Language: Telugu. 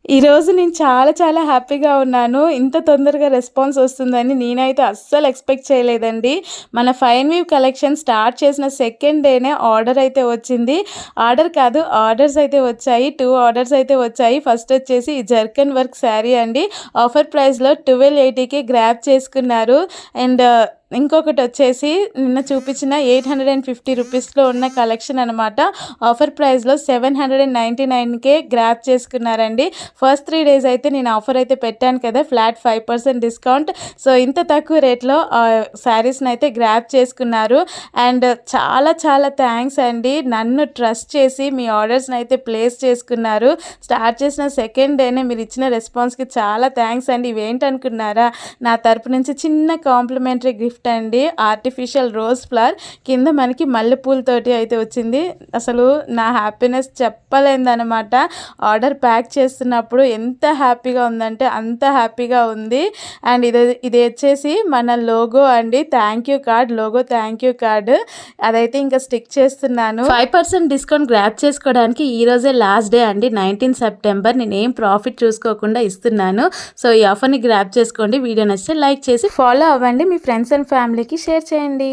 ఈరోజు నేను చాలా చాలా హ్యాపీగా ఉన్నాను. ఇంత తొందరగా రెస్పాన్స్ వస్తుందని నేనైతే అస్సలు ఎక్స్‌పెక్ట్ చేయలేదండి. మన ఫైన్ వీవ్ కలెక్షన్ స్టార్ట్ చేసిన సెకండ్ డేనే ఆర్డర్ అయితే వచ్చింది. ఆర్డర్ కాదు ఆర్డర్స్ అయితే వచ్చాయి. 2 ఆర్డర్స్ అయితే వచ్చాయి. ఫస్ట్ వచ్చేసి ఈ జర్కన్ వర్క్ శారీ అండి. ఆఫర్ ప్రైస్‌లో 1280కి గ్రాబ్ చేసుకున్నారు. అండ్ ఇంకొకటొచ్చేసి నిన్న చూపించిన 850 రూపీస్‌లో ఉన్న కలెక్షన్ అనమాట. ఆఫర్ ప్రైస్‌లో 799కే గ్రాబ్ చేసుకున్నారండి. ఫస్ట్ 3 డేస్ అయితే నేను ఆఫర్ అయితే పెట్టాను కదా! Flat 5% discount. సో, ఇంత తక్కువ రేట్‌లో శారీస్‌నైతే గ్రాబ్ చేసుకున్నారు. అండ్ చాలా చాలా థ్యాంక్స్ అండి. నన్ను ట్రస్ట్ చేసి మీ ఆర్డర్స్‌నైతే ప్లేస్ చేసుకున్నారు. స్టార్ట్ చేసిన సెకండ్ డేనే మీరిచ్చిన రెస్పాన్స్‌కి చాలా థ్యాంక్స్ అండి. ఇవేంటనుకున్నారా? నా తరపు నుంచి చిన్న కాంప్లిమెంటరీ గిఫ్ట్ అండి. ఆర్టిఫిషియల్ రోజ్ ఫ్లవర్ కింద మనకి మల్లెపూలతోటి అయితే వచ్చింది. అసలు నా హ్యాపీనెస్ చెప్పలేనిదనమాట. ఆర్డర్ ప్యాక్ చేస్తున్నప్పుడు ఎంత హ్యాపీగా ఉందంటే అంత హ్యాపీగా ఉంది. అండ్ ఇది వచ్చేసి మన లోగో అండి. Thank you card, logo thank you card అదైతే ఇంకా స్టిక్ చేస్తున్నాను. 5% డిస్కౌంట్ గ్రాప్ చేసుకోవడానికి ఈ రోజే లాస్ట్ డే అండి. 19 సెప్టెంబర్. నేనేం ప్రాఫిట్ చూసుకోకుండా ఇస్తున్నాను. సో, ఈ ఆఫర్ని గ్రాప్ చేసుకోండి. వీడియో నచ్చితే లైక్ చేసి ఫాలో అవ్వండి. మీ ఫ్రెండ్స్ అండ్ ఫ్యామిలీకి షేర్ చేయండి.